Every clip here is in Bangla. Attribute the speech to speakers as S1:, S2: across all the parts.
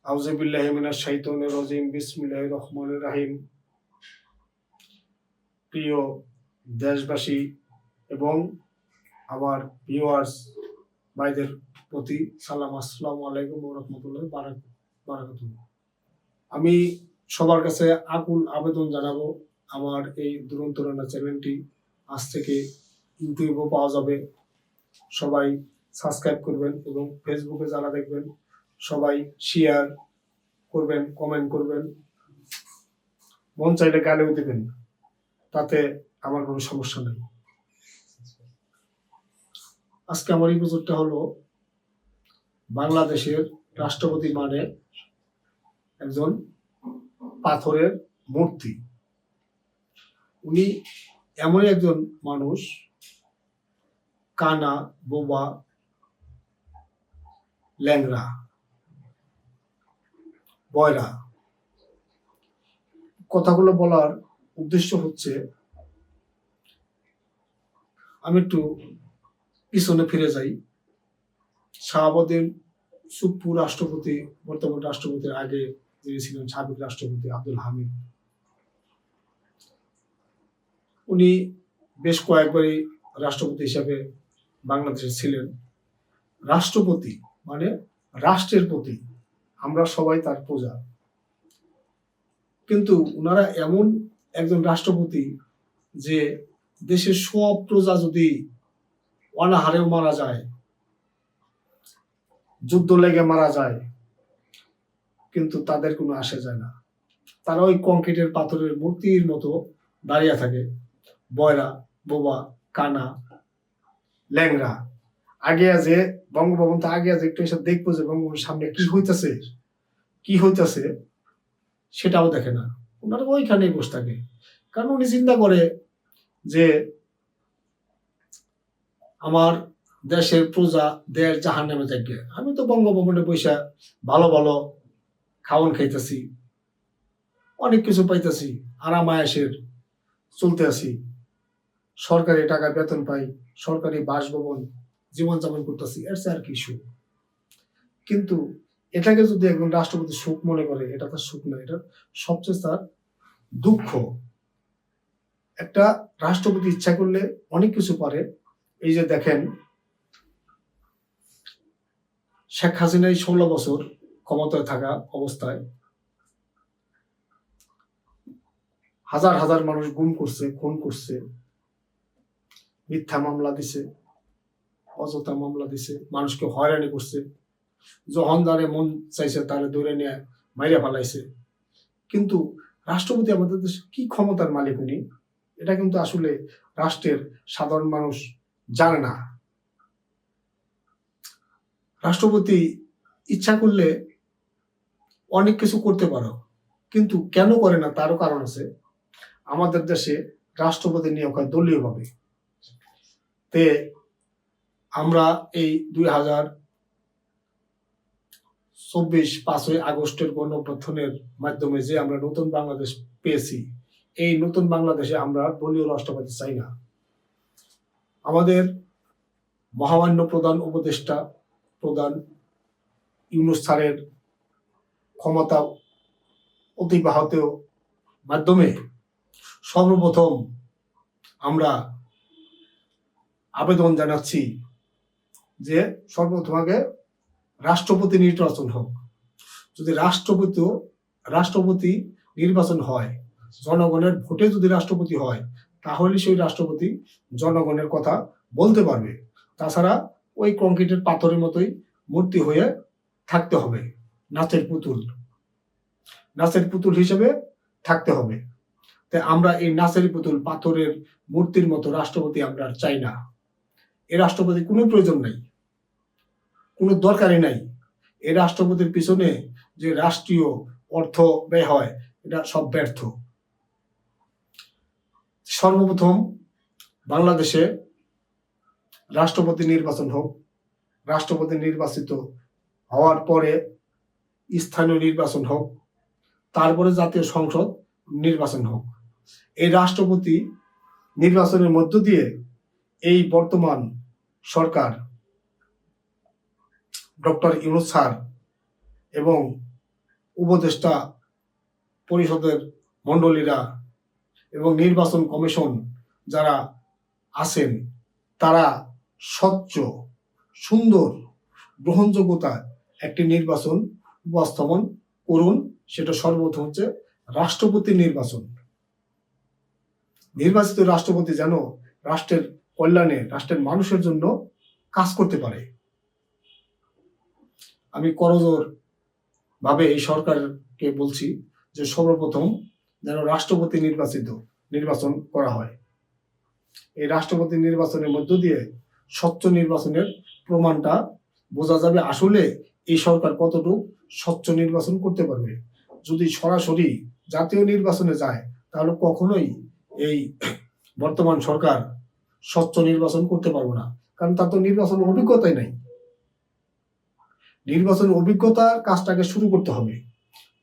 S1: আউযুবিল্লাহি মিনাশ শাইতানির রাজিম বিসমিল্লাহির রহমানির রহিম। প্রিয় দেশবাসী এবং আমার ভিউয়ার্স ভাইদের প্রতি সালাম, আসসালামু আলাইকুম ওয়া রাহমাতুল্লাহি ওয়া বারাকাতুহু। আমি সবার কাছে আকুল আবেদন জানাবো, আমার এই দুরন্ত রান্না চ্যানেলটি আজ থেকে ইউটিউবেও পাওয়া যাবে। সবাই সাবস্ক্রাইব করবেন এবং ফেসবুকে যারা দেখবেন সবাই শেয়ার করবেন, কমেন্ট করবেন, মন চাইলে গালিও দেবেন, তাতে আমার কোনো সমস্যা নেই। আজকে আমার এপিসোডটা হলো বাংলাদেশের রাষ্ট্রপতি মানে একজন পাথরের মূর্তি। উনি এমনই একজন মানুষ, কানা, বোবা, ল্যাংড়া, বয়রা। কথাগুলো বলার উদ্দেশ্য হচ্ছে, আমি একটু পিছনে ফিরে যাই। শাহাবুদ্দিন সুপ্পু রাষ্ট্রপতি, বর্তমান রাষ্ট্রপতির আগে যিনি ছিলেন সাবেক রাষ্ট্রপতি আব্দুল হামিদ, উনি বেশ কয়েকবারই রাষ্ট্রপতি হিসাবে বাংলাদেশে ছিলেন। রাষ্ট্রপতি মানে রাষ্ট্রের প্রতি আমরা সবাই তার প্রজা, কিন্তু ওনারা এমন একজন রাষ্ট্রপতি যে দেশের সব প্রজা যদি অনাহারেও মারা যায়, যুদ্ধ লেগে মারা যায়, কিন্তু তাদের কোনো আসে যায় না। তারা ওই কংক্রিটের পাথরের মূর্তির মতো দাঁড়িয়ে থাকে, বয়রা, বোবা, কানা, ল্যাংড়া। আগে যে বঙ্গভবন তো আগে একটু এসে দেখবো যে বঙ্গভবনের সামনে কি হইতেছে সেটাও দেখে না। ওনারা ওইখানেই বসে থাকে, কারণ উনি চিন্তা করে যে আমার দেশের প্রজা দেশ জাহান্নামে থাকবে, আমি তো বঙ্গভবনে বসে ভালো ভালো খাওয়ান খাইতেছি, অনেক কিছু পাইতেছি, আরাম আয়েশের চলতে আছি, সরকারি টাকা বেতন পাই, সরকারি বাসভবন জীবনযাপন করতেছি, এর চেয়ে আর কি সুখ। কিন্তু এটাকে যদি একজন রাষ্ট্রপতি সুখ মনে করে, এটা তার সুখ না, এটা সবচেয়ে তার দুঃখ। একটা রাষ্ট্রপতি ইচ্ছা করলে অনেক কিছু পারে। এই যে দেখেন, শেখ হাসিনাই 16 বছর ক্ষমতায় থাকা অবস্থায় হাজার হাজার মানুষ গুম করছে, খুন করছে, মিথ্যা মামলা দিছে, অযথা মামলা দিছে, মানুষকে হয়রানি করছে, যখন যারে মন চাইছে তারে ধরে নিয়ে মাইরা ফেলাইছে। কিন্তু রাষ্ট্রপতি আমাদের দেশে কি ক্ষমতার মালিক উনি, এটা কিন্তু আসলে রাষ্ট্রের সাধারণ মানুষ জানে না। রাষ্ট্রপতি ইচ্ছা করলে অনেক কিছু করতে পারো, কিন্তু কেন করে না তারও কারণ আছে। আমাদের দেশে রাষ্ট্রপতি নিয়োগ হয় দলীয় ভাবে। তে আমরা এই 2024 5ই আগস্টের গণঅভ্যুত্থানের মাধ্যমে যে আমরা নতুন বাংলাদেশ পেয়েছি, এই নতুন বাংলাদেশে আমরা দলীয় রাষ্ট্রপতি চাই না। আমাদের মহামান্য প্রধান উপদেষ্টা প্রধান ইউনূস স্যারের ক্ষমতা অতিবাহিত মাধ্যমে সর্বপ্রথম আমরা আবেদন জানাচ্ছি যে সর্বপ্রথম আগে রাষ্ট্রপতি নির্বাচন হোক। যদি রাষ্ট্রপতি নির্বাচন হয়, জনগণের ভোটে যদি রাষ্ট্রপতি হয়, তাহলে সেই রাষ্ট্রপতি জনগণের কথা বলতে পারবে। তাছাড়া ওই কংক্রিটের পাথরের মতোই মূর্তি হয়ে থাকতে হবে, নাচের পুতুল হিসেবে থাকতে হবে। তাই আমরা এই নাচের পুতুল পাথরের মূর্তির মতো রাষ্ট্রপতি আমরা চাই না। এই রাষ্ট্রপতি কোনো প্রয়োজন নাই, কোনো দরকারই নাই। এই রাষ্ট্রপতির পিছনে যে রাষ্ট্রীয় অর্থ ব্যয় হয়, এটা সব ব্যর্থ। সর্বপ্রথম বাংলাদেশে রাষ্ট্রপতি নির্বাচন হোক, রাষ্ট্রপতি নির্বাচিত হওয়ার পরে স্থানীয় নির্বাচন হোক, তারপরে জাতীয় সংসদ নির্বাচন হোক। এই রাষ্ট্রপতি নির্বাচনের মধ্য দিয়ে এই বর্তমান সরকার ডক্টর ইউনূস স্যার এবং উপদেষ্টা পরিষদের মণ্ডলীরা এবং নির্বাচন কমিশন যারা আছেন তারা স্বচ্ছ, সুন্দর, গ্রহণযোগ্যতা একটি নির্বাচন উপস্থাপন করুন। সেটা সর্বপ্রথম হচ্ছে রাষ্ট্রপতি নির্বাচন। নির্বাচিত রাষ্ট্রপতি যেন রাষ্ট্রের কল্যাণে, রাষ্ট্রের মানুষের জন্য কাজ করতে পারে। আমি করজোর ভাবে এই সরকারকে বলছি যে সর্বপ্রথম যেন রাষ্ট্রপতি নির্বাচন করা হয়। এই রাষ্ট্রপতি নির্বাচনের মধ্য দিয়ে স্বচ্ছ নির্বাচনের প্রমাণটা বোঝা যাবে আসলে এই সরকার কতটুকু স্বচ্ছ নির্বাচন করতে পারবে। যদি সরাসরি জাতীয় নির্বাচনে যায় তাহলে কখনোই এই বর্তমান সরকার স্বচ্ছ নির্বাচন করতে পারবে না, কারণ তার তো নির্বাচনের অভিজ্ঞতাই নাই। নির্বাচনের অভিজ্ঞতার কাজটাকে শুরু করতে হবে,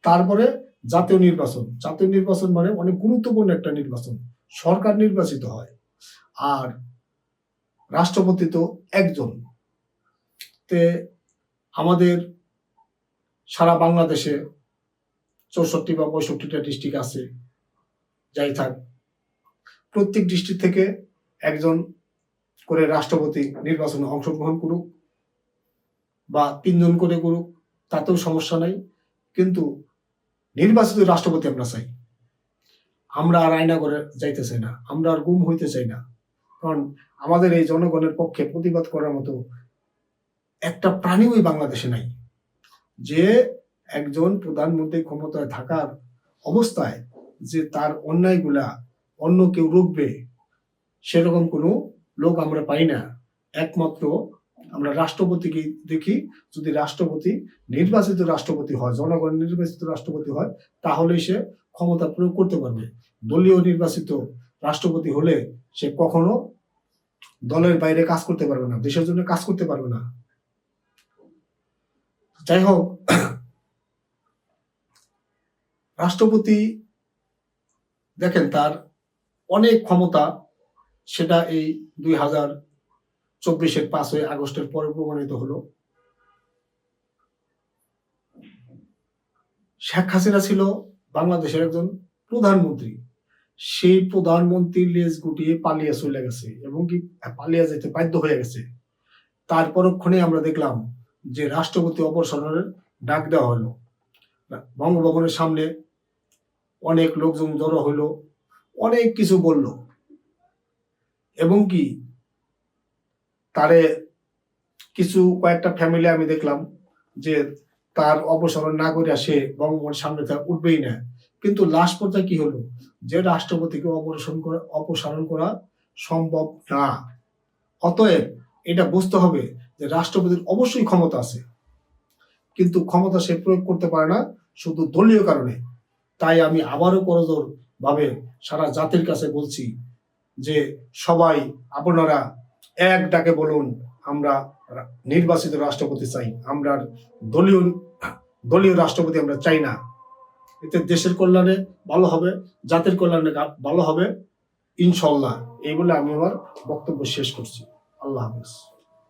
S1: তারপরে জাতীয় নির্বাচন মানে অনেক গুরুত্বপূর্ণ একটা নির্বাচন। সরকার নির্বাচিত হয় আর রাষ্ট্রপতি তো একজন। তে আমাদের সারা বাংলাদেশে 64 বা 65টা ডিস্ট্রিক্ট আছে, যাই থাক, প্রত্যেক ডিস্ট্রিক্ট থেকে একজন করে রাষ্ট্রপতি নির্বাচনে অংশগ্রহণ করুক বা 3 জন করে করুক, তাতেও সমস্যা নাই। কিন্তু নির্বাচিত রাষ্ট্রপতি আমরা চাই। আমরা আর আয়না করে যাইতে চাই না, আমরা আর গুম হইতে চাই না। কারণ আমাদের এই জনগণের পক্ষে প্রতিবাদ করার মতো একটা প্রাণীও বাংলাদেশে নাই, যে একজন প্রধানমন্ত্রী ক্ষমতায় থাকার অবস্থায় যে তার অন্যায়গুলা অন্য কেউ রুখবে, সেরকম কোনো লোক আমরা পাই না। একমাত্র আমরা রাষ্ট্রপতিকে দেখি। যদি রাষ্ট্রপতি নির্বাচিত রাষ্ট্রপতি হয়, জনগণ নির্বাচিত রাষ্ট্রপতি হয়, তাহলে সে ক্ষমতা প্রয়োগ করতে পারবে। দলীয় নির্বাচিত রাষ্ট্রপতি হলে সে কখনো দলের বাইরে কাজ করতে পারবে না, দেশের জন্য কাজ করতে পারবে না। যাই হোক, রাষ্ট্রপতি দেখেন তার অনেক ক্ষমতা, সেটা এই 2024-এর 5ই আগস্টের পরে প্রমাণিত হলো। শেখ হাসিনা ছিল বাংলাদেশের একজন প্রধানমন্ত্রী, সেই প্রধানমন্ত্রীর লেজ গুটিয়ে পালিয়ে চলে গেছে এবং কি পালিয়ে যেতে বাধ্য হয়ে গেছে। তার পরক্ষণে আমরা দেখলাম যে রাষ্ট্রপতি অপসারণের ডাক দেওয়া হলো। বঙ্গভবনের সামনে অনেক লোকজন জড়ো হইলো, অনেক কিছু বলল এবং কি তারে কয়েকটা ফ্যামিলি আমি দেখলাম যে তার অপসারণ না করে সে বঙ্গভবনের সামনে উঠবেই না। কিন্তু লাস্ট পর্যায়ে কি হলো, যে রাষ্ট্রপতিকে অপসারণ করা সম্ভব না। অতএব এটা বুঝতে হবে যে রাষ্ট্রপতির অবশ্যই ক্ষমতা আছে, কিন্তু ক্ষমতা সে প্রয়োগ করতে পারে না শুধু দলীয় কারণে। তাই আমি আবারও করজোর ভাবে সারা জাতির কাছে বলছি যে সবাই আপনারা এক ডাকে বলুন, আমরা নির্বাচিত রাষ্ট্রপতি চাই, আমরা দলীয় রাষ্ট্রপতি আমরা চাই না। এতে দেশের কল্যাণে ভালো হবে, জাতির কল্যাণে ভালো হবে ইনশাল্লাহ। এই বলে আমি আমার বক্তব্য শেষ করছি। আল্লাহ হাফেজ।